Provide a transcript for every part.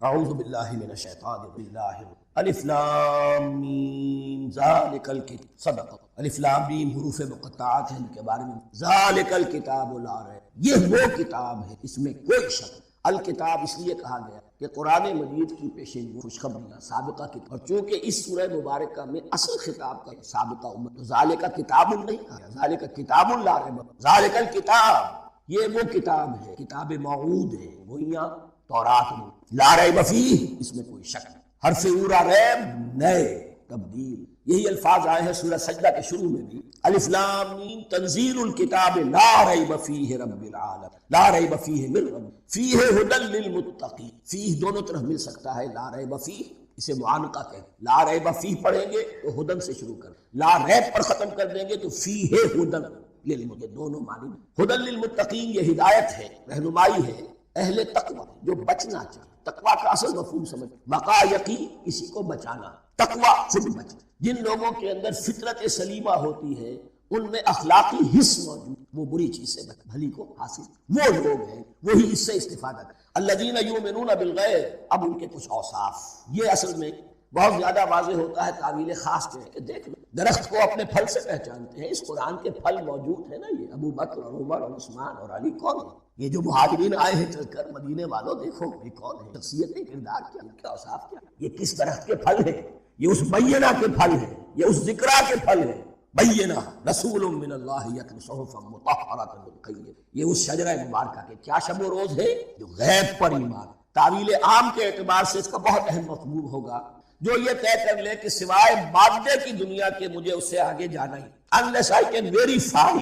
اعوذ باللہ من الشیطان الرجیم الف لام میم ذالک الکتاب صدق الف لام میم حروف مقطعات ہیں ان کے بارے میں ذالک الکتاب لا ریب یہ وہ کتاب ہے اس میں کوئی شک الکتاب اس لیے کہا گیا کہ قرآن مجید کی پیشین گوئی خوشخبریاں سابقہ کتاب، اور چونکہ اس سورہ مبارکہ میں اصل خطاب کا سابقہ امت، تو ذالک کتاب نہیں کہا، ذالک کتاب لا ریب، ذالک الکتاب یہ وہ کتاب ہے، کتاب موعود ہے، وہیاں تورات میں لا ریب فیہ اس میں کوئی شک نہیں، حرف اورا ریب نئے تبدیل، یہی الفاظ آئے ہیں سورہ سجدہ کے شروع میں بھی الف لام میم تنزیل الکتاب لا ریب فیہ رب العالمین لا ریب فیہ من رب فیہ ھدی للمتقین، فیہ دونوں طرف مل سکتا ہے، لا ریب فیہ اسے معانقہ کہتے ہیں، لا ریب فیہ پڑھیں گے تو ہدن سے شروع کر، لا ریب پر ختم کر دیں گے تو فیہ ھدی للمتقین، دونوں معنی ھدی للمتقین یہ ہدایت ہے، رہنمائی ہے اہل تقوی جو بچنا چاہے، تقوی کا اصل مفہوم سمجھ، وقا یقی کسی کو بچانا، تقوی خود بچ، جن لوگوں کے اندر فطرت سلیمہ ہوتی ہے ان میں اخلاقی حس موجود، وہ بری چیز سے بھلی کو حاصل، وہ لوگ ہیں وہی اس سے استفادہ کریں، الذین یؤمنون بالغیب، اب ان کے کچھ اوصاف یہ اصل میں بہت زیادہ واضح ہوتا ہے تعویل خاص کے کہ دیکھ لو درخت کو اپنے پھل سے پہچانتے ہیں، اس قرآن کے پھل موجود ہیں نا، یہ ابو بکر اور عمر اور عثمان اور علی کون ہے؟ یہ جو مہاجرین آئے ہیں چل کر مدینے والوں دیکھو یہ کون ہے، شخصیت ہے، کردار کیا، ان کا اوصاف کیا، یہ کس درخت کے پھل ہیں، یہ اس بینہ کے پھل ہیں، یہ اس ذکرہ کے پھل ہیں، بینہ رسول من اللہ یتلو صحفا مطہرۃ بالقیم، یہ اس شجرہ مبارکہ کے کیا شب و روز ہے جو غیب پر ایمان، تعویل عام کے اعتبار سے اس کا بہت اہم مفہوم ہوگا جو یہ طے کر لے کہ سوائے مادے کی دنیا کے مجھے اس سے آگے جانا ہی، unless I can verify،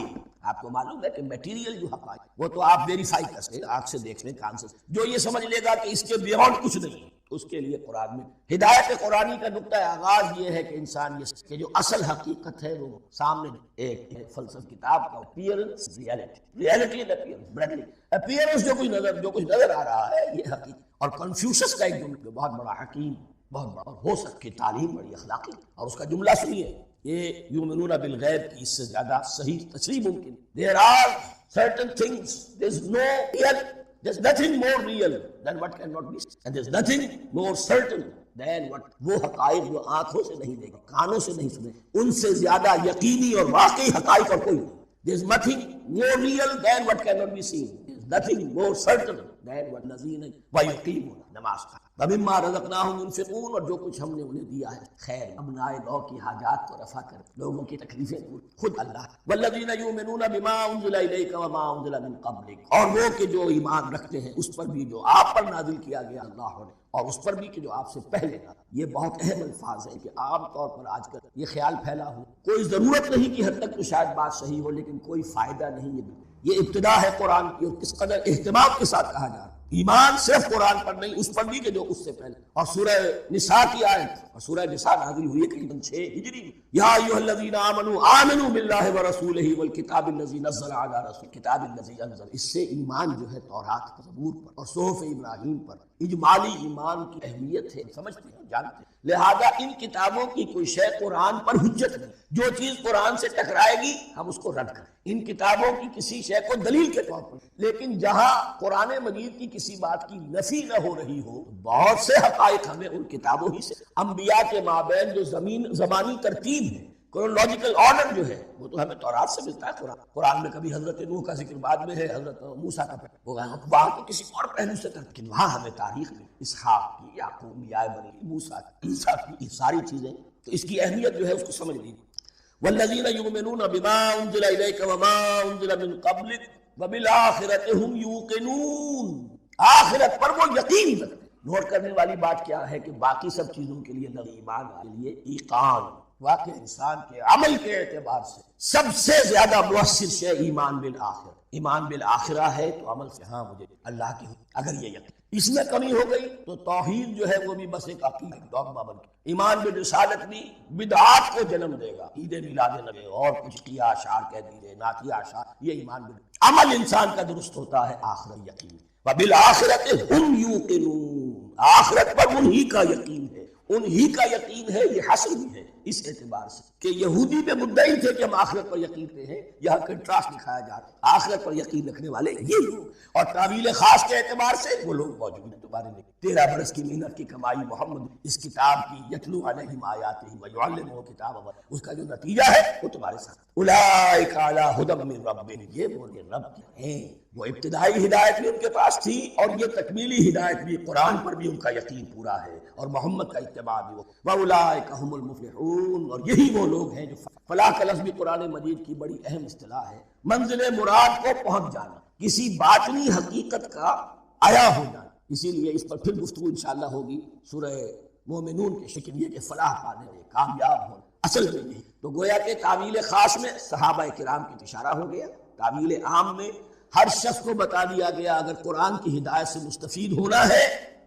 آپ کو معلوم ہے کہ میٹیریل جو حقائق وہ تو آپ ویریفائی کر سکتے، آنکھ سے دیکھنے کان سے، جو یہ سمجھ لے گا کہ اس کے بیونڈ کچھ نہیں، اس کے لیے قرآن میں ہدایت قرآنی کا نقطہ آغاز یہ ہے کہ انسان یہ کہ جو اصل حقیقت ہے وہ سامنے ایک فلسفہ کتاب کا appearance reality and appearance, Bradley appearance جو کچھ نظر آ رہا ہے یہ حقیقت، اور کنفیوشس کا ایک جملہ بہت بڑا حکیم، بہت بڑا، اور ہو سکتی تعلیم بڑی اخلاقی، اور اس کا جملہ سنیے، یہ یؤمنون بالغیب کی اس سے زیادہ صحیح تشریح ممکن، there are certain things, there's nothing more real than what cannot be seen, and there's nothing more certain than what، وہ حقائق جو آنکھوں سے نہیں دیکھے، کانوں سے نہیں سنے، ان سے زیادہ یقینی اور واقعی حقائق اور کوئی نہیں، there's nothing more real than what cannot be seen، there's nothing more certain than what الذین ویقیمون نماز کا وَمِمَّا رَزَقْنَاهُمْ يُنْفِقُونَ، اور جو کچھ ہم نے انہیں دیا ہے خیر، ابنائے نو کی حاجات کو رفع کر، لوگوں کی تکلیفیں دور، خود اللہ، وَالَّذِينَ يُؤْمِنُونَ بِمَا أُنزِلَ إِلَيْكَ وَمَا أُنزِلَ مِن قَبْلِكَ، اور وہ کہ جو ایمان رکھتے ہیں اس پر بھی جو آپ پر نازل کیا گیا اللہ نے، اور اس پر بھی کہ جو آپ سے پہلے تھا، یہ بہت اہم الفاظ ہے کہ عام طور پر آج کل یہ خیال پھیلا ہو، کوئی ضرورت نہیں کہ حد تک تو شاید بات صحیح ہو لیکن کوئی فائدہ نہیں، یہ ابتدا ہے قرآن کی، اور کس قدر اہتمام کے ساتھ کہا جا رہا ہے، ایمان صرف قرآن پر نہیں، اس پر بھی کہ جو اس سے پہلے، اور سورہ نساء کی آیت، اور سورہ نساء نازل ہوئی ہے تقریباً 6 ہجری، یا ایھا الذین آمنوا آمنوا باللہ ورسولہ والکتاب الذی نزل علی رسولہ کتاب الذی انزل، اس سے ایمان جو ہے تورات پر، زبور پر اور صحف ابراہیم پر اجمالی ایمان کی اہمیت ہے، سمجھتے ہیں، جانتے ہیں، لہذا ان کتابوں کی کوئی شے قرآن پر حجت نہیں، جو چیز قرآن سے ٹکرائے گی ہم اس کو رد کریں، ان کتابوں کی کسی شے کو دلیل کے طور پر، لیکن جہاں قرآن مجید کی کسی بات کی نفی نہ ہو رہی ہو، بہت سے حقائق ہمیں ان کتابوں ہی سے، انبیاء کے مابین جو زمانی ترتیب ہے، کرونالوجیکل آرڈر جو ہے وہ تو ہمیں تورات سے ملتا ہے، قرآن میں کبھی حضرت نوح کا ذکر بعد میں ہے، حضرت موسیٰ کا ہوگا، وہاں تو کسی اور پہلو سے کرتے، لیکن وہاں ہمیں تاریخ میں اسحاق کی، یعقوب، بنی موسیٰ کی، عیسیٰ کی، یہ ساری چیزیں، تو اس کی اہمیت جو ہے اس کو سمجھ لیجیے، والذین یؤمنون بما انزل الیک وما انزل من قبلک وبالآخرۃ ہم یوقنون، آخرت پر وہ یقین رکھتے۔ نوٹ کرنے والی بات کیا ہے کہ باقی سب چیزوں کے لیے ایمان کے لیے ایقان، واقع انسان کے عمل کے اعتبار سے سب سے زیادہ مؤثر شے ایمان بالآخرہ، ایمان بالآخرہ ہے تو عمل سے ہاں مجھے اللہ کی، اگر یہ یقین اس میں کمی ہو گئی تو توحید جو ہے وہ بھی بس ایک عقیدہ ڈوگما بن کے، ایمان بالرسالت بھی بدعات کو جنم دے گا، عید میلاد نبی اور کچھ کیا اشعار کہہ دیجیے، نعتیہ اشعار، یہ ایمان عمل انسان کا درست ہوتا ہے، آخرت یقین، وبالآخرۃ ہم یوقنون، آخرت پر انہی کا یقین ہے، انہی کا یقین ہے، یہ حصر بھی ہے، اس اعتبار سے کہ یہودی میں مدعی تھے کہ ہم آخرت پر یقین رکھتے ہیں، یہاں کنٹراسٹ دکھایا جا رہا ہے، آخرت پر یقین رکھنے والے یہ لوگ، اور تعویل خاص کے اعتبار سے وہ لوگ موجود ہیں تمہارے لیے۔ 13 برس کی محنت کی کمائی محمد اس کتاب کی، یتلو علیہم آیاتہ ویعلمہ کتاب، اس کا جو نتیجہ ہے وہ تمہارے ساتھ۔ اولئک علی ھدی من ربہم، یہ وہ رب کے ہیں، وہ ابتدائی ہدایت بھی ان کے پاس تھی اور یہ تکمیلی ہدایت بھی، قرآن پر بھی ان کا یقین پورا ہے اور محمد کا اتباع بھی۔ وَأُولَٰئِكَ هُمُ الْمُفْلِحُونَ، اور یہی وہ لوگ ہیں جو فلاح کا لفظ بھی قرآن مجید کی بڑی اہم اصطلاح ہے، منزل مراد کو پہنچ جانا، کسی باطنی حقیقت کا آیا ہو جانا۔ اسی لیے اس پر پھر گفتگو انشاءاللہ ہوگی سورہ مومنون کے شکل یہ کہ فلاح پانے میں، کامیاب ہونا اصل میں نہیں۔ تو گویا کہ تعویل خاص میں صحابہ کرام کی اشارہ ہو گیا، تعویل عام میں ہر شخص کو بتا دیا گیا اگر قرآن کی ہدایت سے مستفید ہونا ہے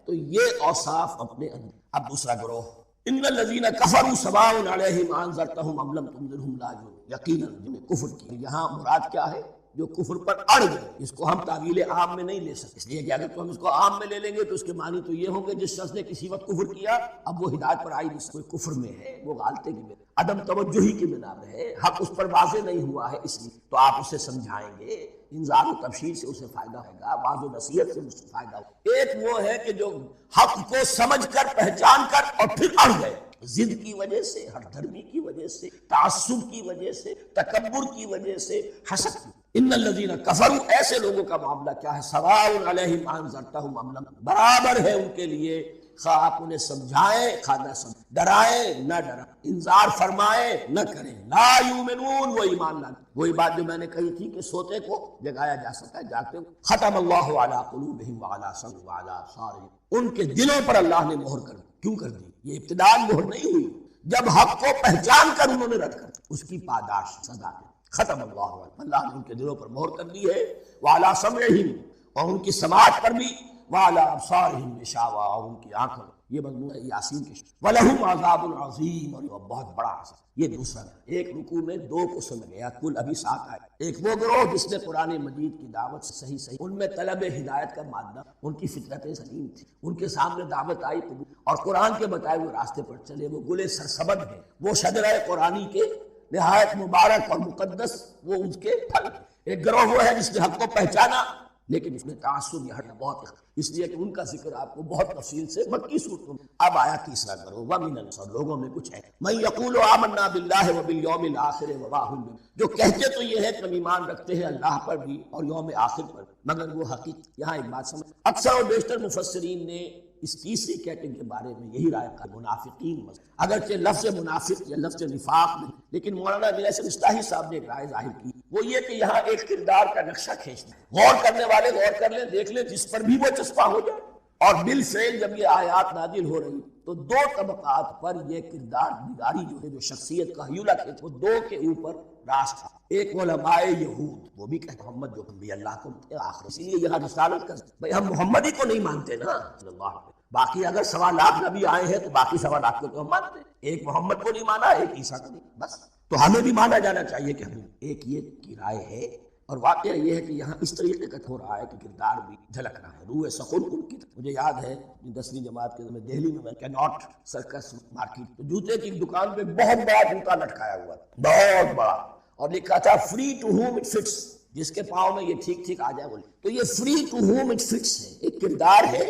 تو یہ اوصاف اپنے اندر۔ اب دوسرا گروہ، ان الذین کفروا سواء علیہم انذرتہم ام لم تنذرہم لا یؤمنون، یقیناً جنہیں کفر کی، یہاں مراد کیا ہے؟ جو کفر پر اڑ گئے۔ اس کو ہم تعویل عام میں نہیں لے سکتے، اس لیے کہ اگر تو ہم اس کو عام میں لے لیں گے تو اس کے معنی تو یہ ہوں گے جس شخص نے کسی وقت کفر کیا اب وہ ہدایت پر آئی نہیں، کوئی کفر میں ہے، وہ غالطے کی بنا، عدم توجہی کی بنا میں ہے، حق اس پر واضح نہیں ہوا ہے، اس لیے تو آپ اسے سمجھائیں گے، انذار و تبشیر سے اسے فائدہ ہوگا، واضح و نصیحت سے اسے فائدہ ہوگا۔ ایک وہ ہے کہ جو حق کو سمجھ کر، پہچان کر اور پھر اڑ گئے، ضد کی وجہ سے، ہٹ دھرمی کی وجہ سے، تعصب کی وجہ سے، تکبر کی وجہ سے، حسد کی۔ ان الذین کفروا، ایسے لوگوں کا معاملہ کیا ہے؟ سواء علیہم انذرتہم ام لم، برابر ہے ان کے لیے، خواہ آپ انہیں سمجھائیں خواہ نہ سمجھائیں، ڈرائیں نہ ڈرائیں، انذار فرمائیں نہ کریں، لا یؤمنون، وہ ایمان نہ لائیں۔ وہی بات جو میں نے کہی تھی کہ سوتے کو جگایا جا سکتا ہے، جاگتے کو۔ ختم اللہ علی قلوبہم وعلی سمعہم وعلی ابصارہم، ان کے دلوں پر اللہ نے مہر کر دی۔ کیوں کر دی؟ یہ ابتداء مہر نہیں ہوئی، جب حق کو پہچان کر انہوں نے رد کر دی، اس کی پاداش سزا ہے۔ ختم اللہ علیہ، اللہ نے ان کے دلوں پر مہر کر دی ہے، وعلی سمعہم، اور ان کی سماعت پر بھی، وعلی ابصارہم غشاوہ، اور ان کی آنکھوں، یہ مضمون ہے یاسین کے، وَلَهُمْ عَذَابٌ عَظِيمٌ، اور یہ بہت بڑا عذاب۔ یہ دوسرا ہے، ایک رکوع میں دو کو سن گیا، کل ابھی 7 آئے۔ ایک وہ گروہ جس نے قرآن مجید کی دعوت سے صحیح ان میں طلب ہدایت کا مادہ، ان کی فطرتیں سلیم تھی، ان کے سامنے دعوت آئی اور قرآن کے بتائے ہوئے راستے پر چلے، وہ گلے سرسبد ہیں، وہ شجرہ قرآنی کے نہایت مبارک اور مقدس وہ اس کے پھل۔ ایک گروہ وہ ہے جس نے حق کو پہچانا لیکن اس میں تعصب یہ ہٹنا بہت ہے، اس لیے کہ ان کا ذکر آپ کو بہت تفصیل سے مکی صورتوں میں۔ اب آیا تیسرا گروہ، وَمِنَ النَّاسِ، لوگوں میں کچھ ہے، مَن يَقُولُ آمَنَّا بِاللَّهِ وَبِالْيَوْمِ الْآخِرِ وَمَا هُم بِمُؤْمِنِينَ، جو کہتے تو یہ ہے کہ ہم ایمان رکھتے ہیں اللہ پر بھی اور یوم آخر پر، مگر وہ حقیقت۔ یہاں ایک بات سمجھ، اکثر و بیشتر مفسرین نے اس تیسری کیٹیگری کے بارے میں یہی رائے کا، منافقین، اگرچہ لفظ منافق یا لفظ نفاق نہیں، لیکن مولانا میاں احسن اصلاحی صاحب نے ایک رائے ظاہر کی، وہ یہ کہ یہاں ایک کردار کا نقشہ کھینچنا ہے، غور کرنے والے غور کر لیں، دیکھ لیں، جس پر بھی وہ چسپاں ہو جائے۔ اور بالفعل جب یہ آیات نازل ہو رہی تو دو طبقات پر یہ کردار نگاری جو ہے، جو شخصیت کا ہیولہ تھے، وہ دو کے اوپر راست تھا۔ ایک علماء یہود، وہ بھی کہ محمد جو بھی اللہ کو آخر، اسی لیے یہاں رسالت کا بھائی ہم محمد ہی کو نہیں مانتے نا صلی اللہ علیہ وسلم، باقی اگر 1.25 لاکھ نبی آئے ہیں تو باقی 1.25 لاکھ کو تو ہم مانتے ہیں، ایک محمد کو نہیں مانا، ایک عیسیٰ کو نہیں، بس تو ہمیں بھی مانا جانا چاہیے کہ ہمیں ایک یہ کی رائے ہے۔ اور واقعہ یہ ہے کہ یہاں اس طریقے کا ہو رہا ہے کہ کردار بھی جھلک رہا ہے، روح سخن ان کی۔ مجھے یاد ہے 10ویں جماعت کے میں دہلی میں کیناٹ سرکس مارکیٹ، تو جوتے کی دکان پہ بہت بڑا جوتا لٹکایا ہوا تھا، بہت بڑا، اور لکھا تھا free to home it fits, جس کے پاؤں میں یہ ٹھیک ٹھیک آ جائے بولے، تو یہ free to home it fits ہے، ایک کردار ہے۔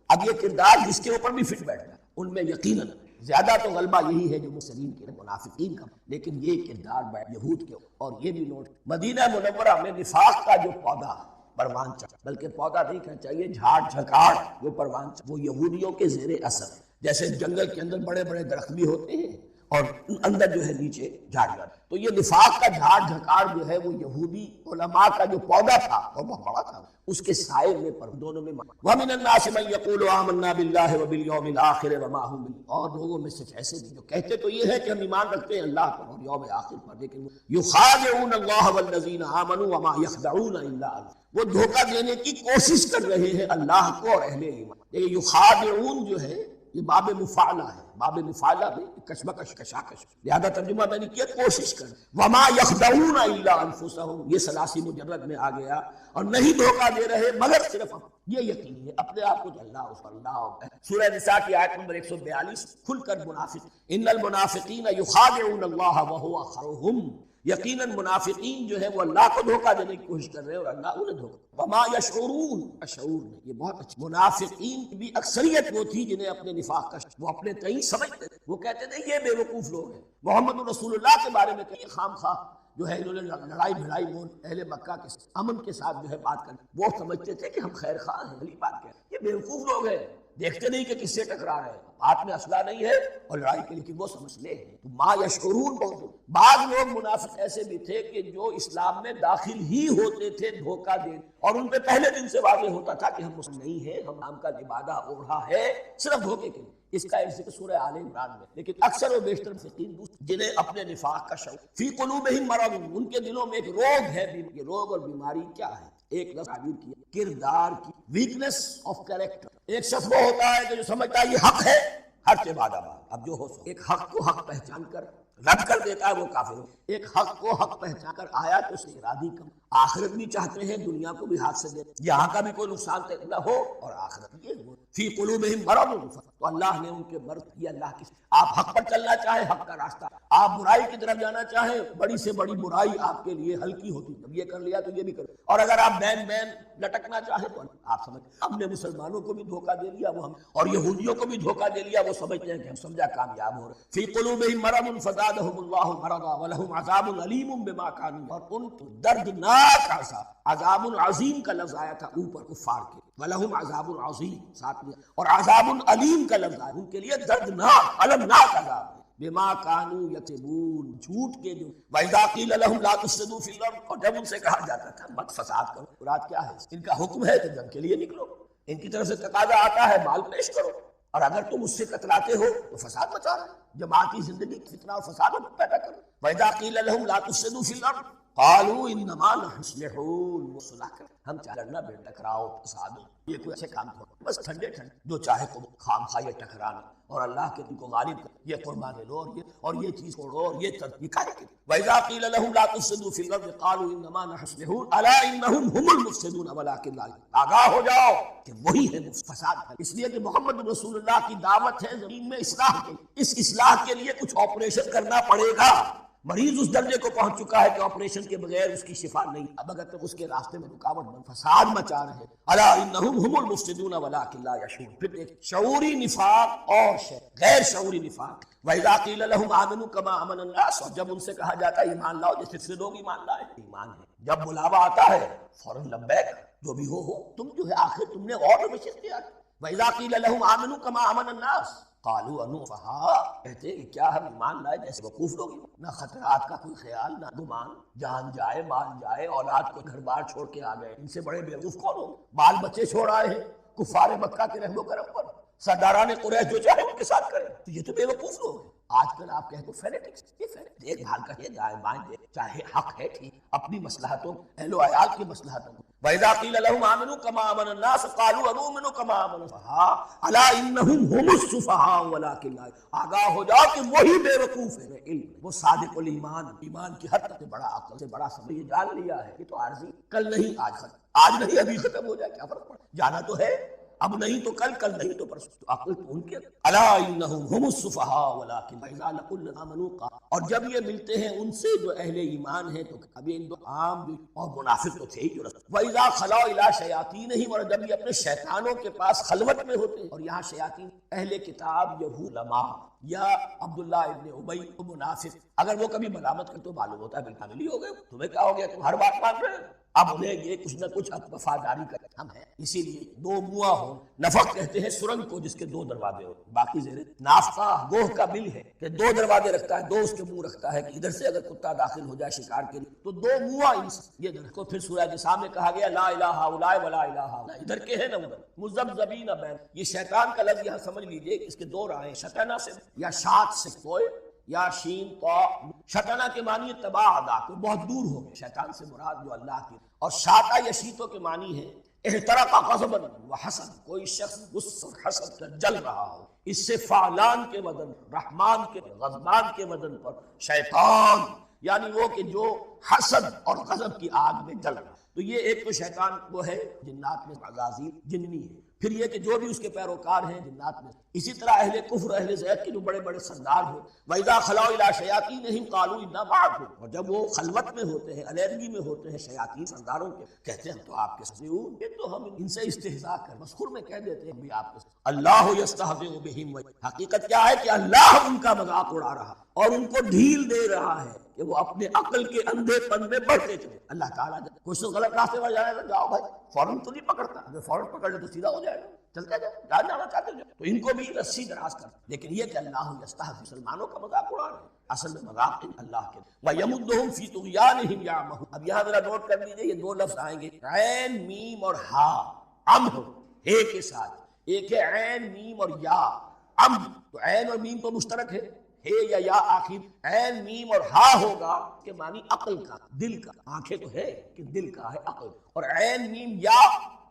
اب یہ کردار جس کے اوپر بھی فٹ بیٹھتا ہے، ان میں یقیناً زیادہ تو غلبہ یہی ہے جو مسلمین کے منافقین کا، لیکن یہ کردار یہود کے، اور یہ بھی نوٹ، مدینہ منورہ میں نفاق کا جو پودا پروان چڑھا، بلکہ پودا نہیں کہنا چاہیے، جھاڑ جھکاڑ جو پروان چڑھا، وہ یہودیوں کے زیر اثر، جیسے جنگل کے اندر بڑے بڑے درخت بھی ہوتے ہیں اور اندر جو ہے نیچے جھاڑیاں، تو یہ نفاق کا جھاڑ جھکاڑ جو ہے وہ یہودی علماء کا جو پودا تھا اور بہت بڑا تھا، اس کے سائے میں پر دونوں میں۔ وَمِنَ النَّاسِ مَن يَقُولُ آمَنَّا بِاللَّهِ وَبِالْيَوْمِ الْآخِرِ وَمَا هُم بِمُؤْمِنِينَ، اور لوگوں میں سے ایسے بھی جو کہتے تو یہ ہے کہ ہم ایمان رکھتے ہیں اللہ پر اور یوم آخر پر، لیکن يُخَادِعُونَ اللَّهَ وَالَّذِينَ آمَنُوا وَمَا يَخْدَعُونَ إِلَّا أَنفُسَهُمْ، وہ دھوکہ دینے کی کوشش کر رہے ہیں اللہ کو اور اہل ایمان۔ یہ یخادعون جو ہے یہ باب مفعلہ ہے، باب مفعلہ میں کشمکش کشاکش، لہذا ترجمہ میں نے کیا کوشش کر وما یخدعون الا انفسهم، یہ ثلاثی مجرد میں آ گیا، اور نہیں دھوکہ دے رہے مگر صرف یہ یقینی ہے اپنے آپ کو جو اللہ اس اللہ۔ سورہ نساء کی آیت نمبر 142 کھل کر منافق ان المنافقین یخادعون اللہ وهو خرهم، یقیناً منافقین جو ہے وہ اللہ کو دھوکہ دینے کی کوشش کر رہے ہیں اور اللہ انہیں دھوکہ۔ وما یشعرون، اشعور نہیں، یہ بہت اچھا، منافقین کی بھی اکثریت وہ تھی جنہیں اپنے نفاق کا وہ اپنے تئیں سمجھتے تھے، وہ کہتے تھے یہ بے وقوف لوگ ہیں، محمد رسول اللہ کے بارے میں کہیں خام خواہ جو ہے انہوں نے لڑائی بھڑائی مول اہل مکہ کے امن کے ساتھ جو ہے بات کریں، وہ سمجھتے تھے کہ ہم خیر خواہ ہیں، بھلی بات کیا ہے، یہ بے وقوف لوگ ہیں، دیکھتے نہیں کہ کس سے ٹکرا رہے ہیں، ہاتھ میں اسلحہ نہیں ہے اور لڑائی کے لیے وہ سمجھ لے ہیں۔ تو ما یشعرون بہت، بعض لوگ منافق ایسے بھی تھے کہ جو اسلام میں داخل ہی ہوتے تھے دھوکہ دے، اور ان پہ پہلے دن سے واضح ہوتا تھا کہ ہم مسلم نہیں ہیں، ہم نام کا لبادہ اوڑھا ہے صرف دھوکے کے لیے۔ اس کا ایک ذکر سورہ آل عمران میں، لیکن اکثر و بیشتر منافقین جنہیں اپنے نفاق کا شعور، فی قلوبہم مرض، ان کے دلوں میں ایک روگ ہے، یہ روگ اور بیماری کیا ہے؟ ایک لفظ تعبیر کیا کردار کی، ویکنس آف کیریکٹر۔ ایک شخص وہ ہوتا ہے کہ جو سمجھتا ہے یہ حق ہے، ہر سے بعد اب جو ہو سو، ایک حق کو حق پہچان کر رد کر دیتا ہے وہ کافر ہو، ایک حق کو حق پہچان کر آیا تو اس سے ارادی کم، آخرت بھی چاہتے ہیں دنیا کو بھی ہاتھ سے دے، یہاں کا بھی کوئی نقصان نہ ہو اور آخرت یہ ہو۔ فی قلوبہم مرض، تو اللہ نے ان کے مرض کی، اللہ کی، آپ حق پر چلنا چاہیں حق کا راستہ، آپ برائی کی طرف جانا چاہیں بڑی سے بڑی برائی آپ کے لیے ہلکی ہوتی، جب یہ کر لیا تو یہ بھی کر، اور اگر آپ بین لٹکنا چاہیں تو آپ سمجھ ہم نے مسلمانوں کو بھی دھوکہ دے لیا وہ ہم، اور یہودیوں کو بھی دھوکہ دے لیا، وہ سمجھتے ہیں کہ ہم سمجھا کامیاب ہو رہے۔ فی قلوبہم مرض فزادہم اللہ مرضا ولہم عذاب علیم بما کانوا، اور ان کو دردناک عذاب، عذاب عظیم کا لفظ آیا تھا اوپر کفار کے، وَلَهُمْ عَذَابٌ عَظِيمٌ ساتھ میں، اور عذاب علیم کا لفظ آیا ان کے لیے دردناک المناک عذاب ہے، بما کانوا یکذبون، جھوٹ کے جو، وَإِذَا قِيلَ لَهُمْ لَا تُفْسِدُوا فِي الْأَرْضِ، اور جب ان سے کہا جاتا تھا مت فساد کرو، مراد کیا ہے؟ ان کا حکم ہے کہ جنگ کے لیے نکلو، ان کی طرف سے تقاضا آتا ہے مال پیش کرو، اور اگر تم اس سے کتراتے ہو تو فساد مچا رہے ہو، جماعتی زندگی فتنہ اور فساد پیدا کرو۔ وَإِذَا قِيلَ لَهُمْ لَا تُفْسِدُوا فِي الْأَرْضِ قالوا انما نحن مصلحون، وہ صلح کر ہم لڑنا بے ٹکراؤ فساد، یہ کوئی اچھے کام تھوڑا، بس ٹھنڈے ٹھنڈے جو چاہے کو خام خواہ یہ ٹکرانا اور اللہ کے دن کو غالب کر، یہ قربانی لو اور یہ چیز چھوڑو اور یہ کھائے کے۔ وَإِذَا قِيلَ لَهُمْ لَا تُفْسِدُوا فِي الْأَرْضِ قَالُوا إِنَّمَا نَحْنُ مُصْلِحُونَ أَلَا إِنَّهُمْ هُمُ الْمُفْسِدُونَ وَلَٰكِن لَا يَعْلَمُونَ، آگاہ ہو جاؤ کہ وہی ہے فساد، اس لیے کہ محمد رسول اللہ کی دعوت ہے زمین میں اصلاح کی، اس اصلاح کے لیے کچھ آپریشن کرنا پڑے گا، مریض اس درجے کو پہنچ چکا ہے کہ آپریشن کے بغیر اس کی شفا نہیں، اب اگر تک اس کے راستے میں رکاوٹ بن فساد مچا رہے، الا انہم هم المفسدون ولکن لا یشعرون۔ پھر ایک شعوری نفاق اور غیر شعوری نفاق، وَإِذَا قِيلَ لَهُمْ آمِنُوا كَمَا آمَنَ النَّاسُ، اور جب ان سے کہا جاتا ہے ایمان لاؤ جیسے سے لوگ ایمان لائے، ایمان ہے، جب بلاوا آتا ہے فوراً لبیک، جو بھی ہو تم جو ہے آخر تم نے اور بشر کیا۔ وَإِذَا قِيلَ لَهُمْ آمِنُوا كَمَا آمَنَ النَّاسُ قالوا انفہا، کہتے کہ کیا ہم ایمان لائے جیسے وقوف لوگ، نہ خطرات کا کوئی خیال نہ گمان، جان جائے مال جائے، اولاد کو گھر بار چھوڑ کے آ گئے، ان سے بڑے بیوقوف کون ہو، بال بچے چھوڑ آئے ہیں کفار مکہ کے رحم و کرم پر، سرداران قریش جو چاہے ان کے ساتھ کریں، تو یہ تو بیوقوف لوگ ہیں۔ آج کل آپ کہتے فینیٹکس، یہ دیکھ بھال کر یہ دائیں بائیں دیکھ، چاہے حق ہے ٹھیک، اپنی مصلحتوں اہل و عیال کی مصلحتوں کو۔ وَإِذَا قِيلَ لَهُمْ آمِنُوا كَمَا آمَنَ النَّاسُ قَالُوا أَنُؤْمِنُ كَمَا آمَنَ السُّفَهَاءُ أَلَا إِنَّهُمْ هُمُ السُّفَهَاءُ وَلَٰكِن لَا يَعْلَمُونَ، آگاہ ہو جاؤ کہ وہی بے وقوف ہے، علم وہ صادق الایمان، ایمان کی حد تک بڑا عقل سے بڑا سمجھ، یہ جان لیا ہے کہ تو عارضی، کل نہیں آج ختم، آج نہیں ابھی ختم ہو جائے، کیا فرق پڑا، جانا تو ہے، اب نہیں تو کل، کل نہیں تو پرسوں، تو عقل تو ان کے الا انہم هم السفہاء ولکن اذا لقوا الذین آمنوا، اور جب یہ ملتے ہیں ان سے جو اہل ایمان ہیں تو ابھی ان دو عام جو اور منافق تو تھے ہی جو رسول، واذا خلوا الی شیاطینہم، اور جب یہ اپنے شیطانوں کے پاس خلوت میں ہوتے ہیں، اور یہاں شیاطین اہل کتاب یہود علماء یا عبداللہ ابن ابی منافق، اگر وہ کبھی ملامت کرتے تو معلوم ہوتا ہے بالکامل ہی ہو گئے، تمہیں کیا ہو گیا، تم ہر بات مان رہے ہو، اب انہیں یہ کچھ نہ کچھ وفاداری کا ہم ہے، اسی لیے دو منہ ہو، نفق کہتے ہیں سرنگ کو جس کے دو دروازے ہو، باقی زیر نافقہ گوہ کا بل ہے کہ دو دروازے رکھتا ہے، دو اس کے منہ رکھتا ہے کہ ادھر سے اگر کتا داخل ہو جائے شکار کے لیے تو دو منہ انسان، یہ کو پھر سورہ نساء میں کہا گیا لا الہ الا ولا الہ الا، ادھر کے ہے نہ ادھر، مذبذبین بین، یہ شیطان کا لفظ یہاں سمجھ لیجئے اس کے دو رائے، شطنا سے یا شاط سے کوئی یا شین تو، شطنا کے معنی تباہ ادا کو بہت دور ہو گئے، شیطان سے مراد جو اللہ کی، اور شاطا یا شیتوں کے معنی ہے احترق غضبا وحسد، کوئی شخص غصہ اور حسد کا جل رہا ہو، اس سے فعلان کے بدن، رحمان کے غضبان کے بدن پر شیطان، یعنی وہ کہ جو حسد اور غضب کی آگ میں جل رہا۔ تو یہ ایک تو شیطان وہ ہے جنات میں عزازیل جنی ہے، پھر یہ کہ جو بھی اس کے پیروکار ہیں جنات میں، اسی طرح اہل کفر اہل زید کے جو بڑے بڑے سردار ہو، وَإِذَا خَلَوْا إِلَىٰ شَيَاطِينِهِمْ قَالُوا إِنَّا مَعَكُمْ، اور جب وہ خلوت میں ہوتے ہیں، علیحدگی میں ہوتے ہیں شیاطین سرداروں کے، کہتے ہیں تو آپ کے ساتھ یہ تو ہم ان سے استہزاء کر مسخر میں کہہ دیتے ہیں بھی آپ کے ساتھ۔ اللہ یستہزئ بہم، حقیقت کیا ہے کہ اللہ ان کا مذاق اڑا رہا اور ان کو ڈھیل دے رہا ہے کہ وہ اپنے عقل کے اندھے پن میں بڑھتے چلے۔ اللہ تعالیٰ کچھ تو غلط راستے پر جائے گا، جاؤ بھائی، فوراً تو نہیں پکڑتا، اگر فوراً پکڑ لے تو سیدھا ہو جائے گا، چلتے جاؤ، جہاں جانا چاہتے ہو تو ان کو بھی رسی دراز کر، لیکن یہ کہ اللہ یستہزئ مسلمانوں کا مذاق اڑا رہے ہیں، اصل میں مذاق اللہ کے۔ وَيَمُدُّهُمْ فِي طُغْيَانِهِمْ يَعْمَهُونَ، اب یہاں ذرا نوٹ کر لیجئے، یہ دو لفظ آئیں گے، عین میم اور ہا، عمد ہے کے ساتھ، ایک ہے عین میم اور یا، عمد تو عین اور میم تو مشترک ہے یا آخر، عین میم اور ہا ہوگا کہ معنی عقل کا، دل کا، آنکھیں تو ہے کہ دل کا ہے عقل، اور عین میم یا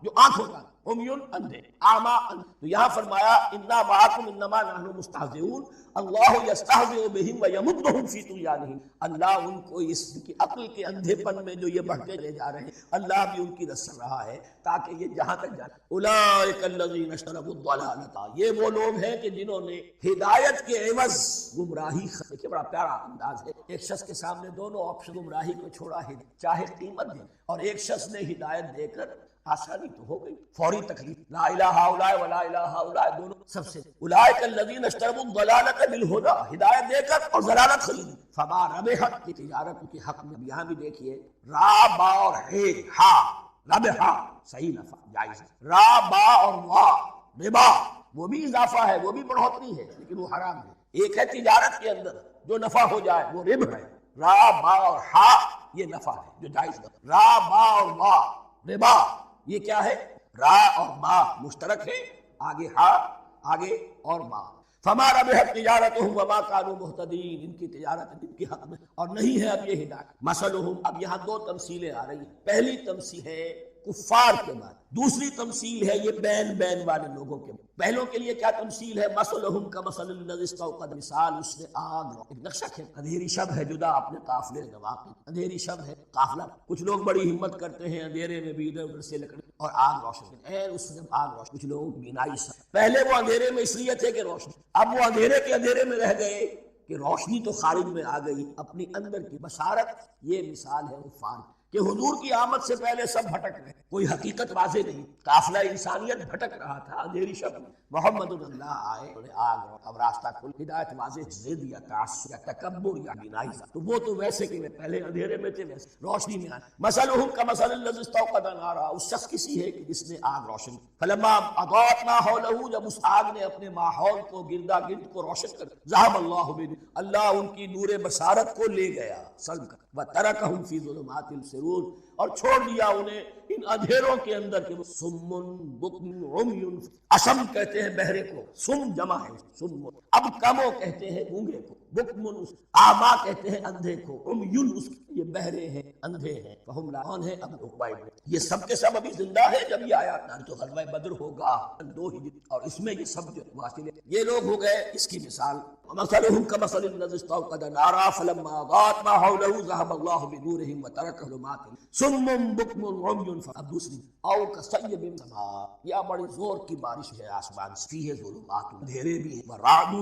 جو آنکھوں کا، عمیٌ اندھے، اعمیٰ اندھے۔ تو یہاں فرمایا انا معکم انما نحن مستہزئون، اللہ یستہزئ بہم ویمدہم فی طغیانہم، اللہ ان کو اس کی عقل کے اندھے پن میں جو یہ بڑھتے لے جا رہے ہیں، اللہ بھی ان کی رس کر رہا ہے تاکہ یہ جہاں تک جائے۔ اولئک الذین اشتروا الضلالۃ، یہ وہ لوگ ہیں کہ جنہوں نے ہدایت کے عوض گمراہی، دیکھیے بڑا پیارا انداز ہے، ایک شخص کے سامنے دونوں آپشن، گمراہی کو چھوڑا ہے، چاہے قیمت دے، اور ایک شخص نے ہدایت دے کر آسانی تو ہو گئی، فوری تکلیف، لا الہ الا اللہ ولا الہ الا اللہ، دونوں سب سے۔ اولئک الذین اشتروا الضلالۃ بالہدی، ہدایت دے کر اور ضلالت خریدی، فما ربحت، کی تجارت کے حق میں یہاں بھی دیکھیے را با اور ہے ہا، ربحا صحیح نفع جائز ہے، را با اور وا ربا وہ بھی اضافہ ہے، وہ بھی بڑھوتری ہے، لیکن وہ حرام ہے۔ ایک ہے تجارت کے اندر جو نفع ہو جائے وہ ربح ہے، را با اور ہا یہ نفع ہے جو جائز ہے، را با اور وا ربا یہ کیا ہے، را اور با مشترک ہے، آگے ہا آگے اور با۔ فما ربحت تجارتهم وما كانوا مهتدين، ان کی تجارت ان کے حق میں اور نہیں ہے اب یہ ہدایت۔ مثلهم، اب یہاں دو تمثیلیں آ رہی ہیں، پہلی تمثیل ہے کفار کے بعد، دوسری تمثیل ہے یہ بین والے لوگوں کے بعد۔ پہلوں کے لیے کیا تمثیل ہے، مثلهم كمثل الذي استوقد، مثال اس نے آگ، ایک نقشہ ہے، اندھیری شب ہے، جدا اپنے قافلے نواقی، اندھیری شب ہے قافلہ، کچھ لوگ بڑی ہمت کرتے ہیں اندھیرے میں بھی ادھر ادھر سے لکڑ اور آگ روشن، اس نے آگ روشن، کچھ لوگ بینائی سے، پہلے وہ اندھیرے میں اس لیے تھے کہ روشنی، اب وہ اندھیرے کے اندھیرے میں رہ گئے کہ روشنی تو خارج میں آ گئی، اپنی اندر کی بشارت۔ یہ مثال ہے کفار کہ حضور کی آمد سے پہلے سب بھٹک رہے، کوئی حقیقت واضح نہیں، قافلہ انسانیت بھٹک رہا تھا اندھیری شب میں، محمد اللہ آئے، انہیں آگ اب راستہ کھل، ہدایت واضح، ضد یا تعصب یا تکبر یا بینائی، تو وہ تو ویسے کہ پہلے اندھیرے میں تھے ویسے روشنی میں آئے۔ مثلهم كمثل الذي استوقد نارا، اس شخص کسی ہے کہ جس نے آگ روشن، فلما اضاءت ما حوله، جب اس آگ نے اپنے ماحول کو گردا گرد کو روشن کر، ذهب الله بنور، اللہ ان کی نور بصارت کو لے گیا سلب کر، وترکهم في ظلمات السرور، اور چھوڑ دیا انہیں ان اندھیروں کے اندر کہ وہ سمن بکم عمی، اسم کہتے ہیں بہرے کو، سم جمع ہے سم، اب کمو کہتے ہیں گونگے کو، بکمن آما کہتے ہیں اندھے کو، عمیٌ یہ بہرے ہیں اندھے ہیں، فہم لا، کون ہے ابو عبید، یہ سب کے سب ابھی زندہ ہے جب یہ آیات نازل، تو غزوہ بدر ہوگا 2 ہجری، اور اس میں یہ سب جو واصل ہے یہ لوگ ہو گئے۔ اس کی مثال مثلهم كمثل الذي استوقد نارا فلما اضاءت ما حوله ذهب الله بنورهم وتركهم ظلمات صم بكم عمي، اب دوسری، او كصيب من السماء، یا بڑی زور کی بارش ہے آسمان سے، فيه ظلمات، اندھیرے بھی ہیں، ورعد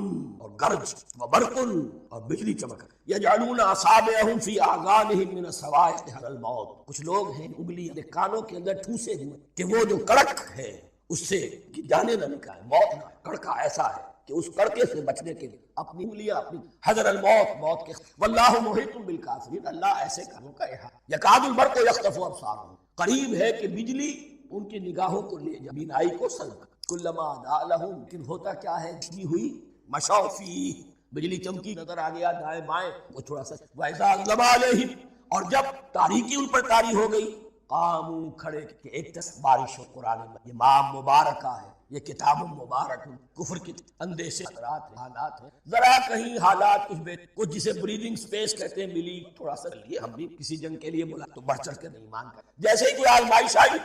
اور گرج، وبرق اور بجلی چمک، يجعلون اصابعهم في اذانهم من الصواعق حذر الموت، کچھ لوگ ہیں انگلی اپنے کانوں کے اندر ٹھوسے ہوئے کہ وہ جو کڑک ہے اس سے کہ جانے نہ نکلے، موت نہ، کڑکا ایسا ہے کہ اس کڑکے سے بچنے کے لیے اپنی انگلیاں اپنی، حذر الموت، موت کے، واللہ محیط بالکافرین، اللہ ایسے کاموں کا احاطہ، یکاد البرق یخطف ابصارهم، قریب ہے کہ بجلی ان کی نگاہوں کو لے جائے، بینائی کو سلب، کلما اضاء لهم، لیکن ہوتا کیا ہے، روشنی ہوئی، مشوا فیہ، بجلی چمکی، نظر آ گیا دائیں بائیں، وہ تھوڑا سا، وَإِذَا أَظْلَمَ عَلَيْهِمْ، اور جب تاریکی ان پر طاری ہو گئی، قاموا، کھڑے، کہ ایک بارش ہو، قرآن میں یہ ماہ مبارکہ ہے، یہ کتاب مبارک کفر کی اندیشے خطرات ہیں، حالات ہیں، ذرا کہیں حالات کچھ جسے بریدنگ سپیس کہتے ہیں ملی، تھوڑا سا لیے ہم بھی کسی جنگ کے لیے بولا تو بڑھ چڑھ کر نہیں مان کر، جیسے ہی کوئی آزمائش آئی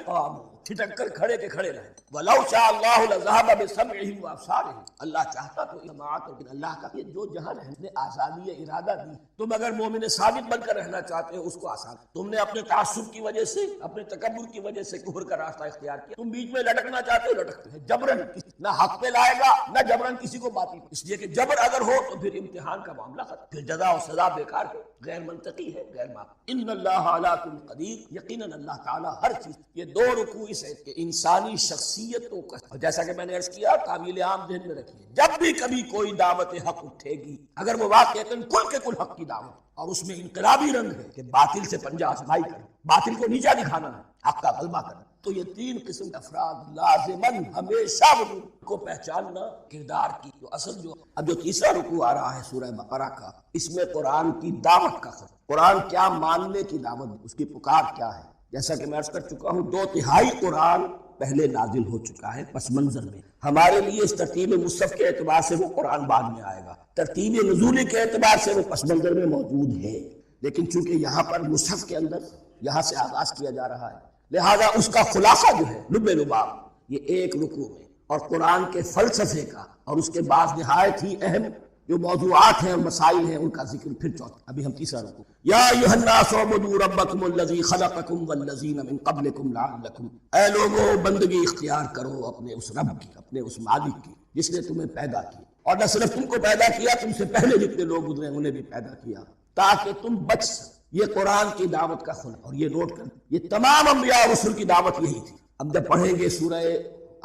ٹھٹک کر کھڑے کے کھڑے رہے۔ وَلَوْ شَاءَ اللَّهُ لَذَهَبَ بِسَمْعِهِمْ وَأَبْصَارِهِمْ، اللہ چاہتا تو سماعت اور اللہ کا یہ جو جہاں رہنے آزادی ارادہ دی، تم اگر مومن ثابت بن کر رہنا چاہتے ہو اس کو آسان، تم نے اپنے تعصب کی وجہ سے اپنے تکبر کی وجہ سے کفر کا راستہ اختیار کیا، تم بیچ میں لٹکنا چاہتے ہو لٹکتے ہیں، جبرن نہ حق پہ لائے گا نہ جبرن کسی کو باطل، اس لیے کہ جبر اگر ہو تو پھر امتحان کا معاملہ ختم، پھر جزا و سزا بیکار ہے، غیر منطقی ہے، غیر معقول۔ ان اللہ علی کل قدیر، یقیناً اللہ تعالیٰ ہر چیز، یہ دو رکوع اس ہے کہ انسانی شخصیتوں کا، اور جیسا کہ میں نے عرض کیا تعویل عام ذہن میں رکھیے، جب بھی کبھی کوئی دعوت حق اٹھے گی اگر وہ واقعتاً کل کے کل حق کی دعوت اور اس میں انقلابی رنگ ہے کہ باطل سے پنجہ آزمائی کرنا، باطل کو نیچا دکھانا ہے، حق کا غلبہ کرنا، تو یہ تین قسم کے افراد لازماً ہمیشہ وجود کو پہچاننا، کردار کی جو اصل اب جو تیسرا رکوع آ رہا ہے سورہ بقرہ کا، اس میں قرآن کی دعوت کا خط، قرآن کیا ماننے کی دعوت، اس کی پکار کیا ہے، جیسا کہ میں عرض کر چکا ہوں 2/3 قرآن پہلے نازل ہو چکا ہے پس منظر میں، ہمارے لیے اس ترتیب مصحف کے اعتبار سے وہ قرآن بعد میں آئے گا، ترتیب نزولی کے اعتبار سے وہ پس منظر میں موجود ہے، لیکن چونکہ یہاں پر مصحف کے اندر یہاں سے آغاز کیا جا رہا ہے، لہذا اس کا خلاصہ جو ہے لب لباب یہ ایک رکوع میں، اور قرآن کے فلسفے کا اور اس کے بعد نہایت ہی اہم جو موضوعات ہیں اور مسائل ہیں ان کا ذکر پھر چوتھا، ابھی ہم تیسرا رکوع، یا ایھا الناس اعبدوا ربکم الذی خلقکم والذین من قبلکم لعلکم، اے لوگو بندگی اختیار کرو اپنے اس رب کی، اپنے اس مالک کی جس نے تمہیں پیدا کیا، اور نہ صرف تم کو پیدا کیا، تم سے پہلے جتنے لوگ گزرے انہیں بھی پیدا کیا تاکہ تم بچ سکو، یہ قرآن کی دعوت کا خلا، اور یہ نوٹ کر یہ تمام انبیاء اور رسول کی دعوت یہی تھی۔ اب جب پڑھیں گے سورہ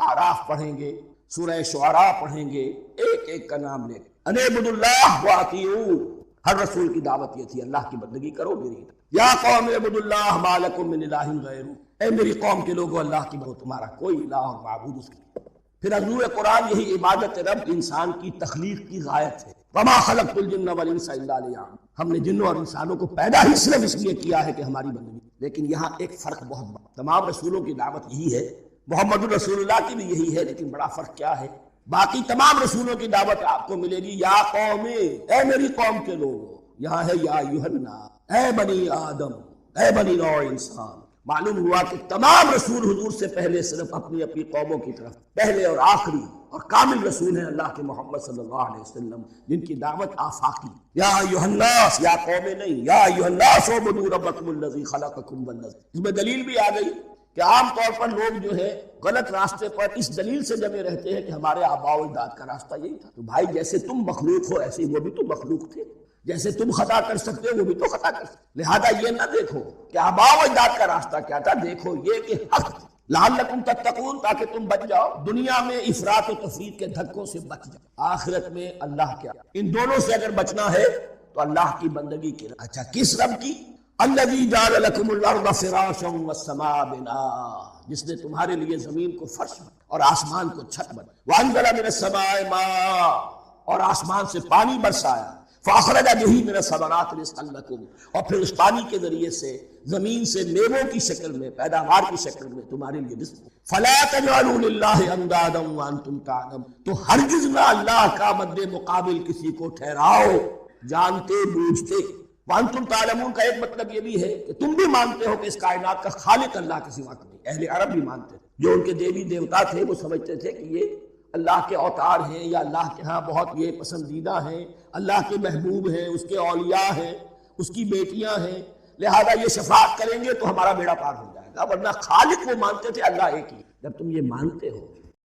اعراف پڑھیں گے، سورہ شعراء پڑھیں گے، ایک ایک کا نام لے ان اعبدوا اللہ واطیعوہ، ہر رسول کی دعوت یہ تھی اللہ کی بندگی کرو میری، یا قوم اعبدوا اللہ ما لکم من الہ غیرہ، اے میری قوم کے لوگو اللہ کی بندگی، تمہارا کوئی الہ اور معبود اس کی۔ پھر حضور قرآن یہی عبادت رب انسان کی تخلیق کی غایت ہے، وما خلقت الجن والانس الا لیعبدون، ہم نے جنوں اور انسانوں کو پیدا ہی صرف اس لیے کیا ہے کہ ہماری بندگی، لیکن یہاں ایک فرق بہت بڑا، تمام رسولوں کی دعوت یہی ہے، محمد الرسول اللہ کی بھی یہی ہے، لیکن بڑا فرق کیا ہے، باقی تمام رسولوں کی دعوت آپ کو ملے گی یا قوم، اے میری قوم کے لوگوں، یہاں ہے یا ایھا الناس، اے بنی آدم، اے بنی نوع انسان۔ معلوم ہوا کہ تمام رسول حضور سے پہلے صرف اپنی اپنی قوموں کی طرف، پہلے اور آخری اور کامل رسول ہیں اللہ کے محمد صلی اللہ علیہ وسلم، جن کی دعوت آفاقی، یا ایھا الناس، یا قوم نہیں، یا ایھا الناس اعبدوا ربکم الذی خلقکم والذین، اس میں دلیل بھی آ گئی کہ عام طور پر لوگ جو ہے غلط راستے پر اس دلیل سے جمے رہتے ہیں کہ ہمارے آباء و اجداد کا راستہ یہی تھا، تو بھائی جیسے تم مخلوق ہو ایسے وہ بھی تو مخلوق تھے، جیسے تم خطا کر سکتے ہو وہ بھی تو خطا کر سکتے، لہذا یہ نہ دیکھو کہ آباء و اجداد کا راستہ کیا تھا، دیکھو یہ کہ حق لعلکم تتقون، تاکہ تم بچ جاؤ، دنیا میں افراط و تفریط کے دھکوں سے بچ جاؤ، آخرت میں اللہ کیا، ان دونوں سے اگر بچنا ہے تو اللہ کی بندگی کی، اچھا کس رب کی، الذی جعل لکم الارض فراشا والسماء بناء، جس نے تمہارے لیے زمین کو فرش اور آسمان کو چھت بنا، وانزل من السماء ماء، اور آسمان سے پانی برسایا، فاخرج به من الثمرات رزقا لکم، اور پھر اس پانی کے ذریعے سے زمین سے میووں کی شکل میں، پیداوار کی شکل میں تمہارے لیے رزق، فلا تجعلوا للہ اندادا وانتم تعلمون، تو ہرگز نہ اللہ کا مد مقابل کسی کو ٹھہراؤ جانتے بوجھتے، وانتم تعلمون کا ایک مطلب یہ بھی ہے کہ تم بھی مانتے ہو کہ اس کائنات کا خالق اللہ کے سوا کوئی، اہل عرب بھی مانتے تھے، جو ان کے دیوی دیوتا تھے وہ سمجھتے تھے کہ یہ اللہ کے اوتار ہیں یا اللہ کے ہاں بہت یہ پسندیدہ ہیں، اللہ کے محبوب ہیں، اس کے اولیاء ہیں، اس کی بیٹیاں ہیں، لہذا یہ شفاعت کریں گے تو ہمارا بیڑا پار ہو جائے گا، ورنہ خالق وہ مانتے تھے اللہ ایک ہی۔ جب تم یہ مانتے ہو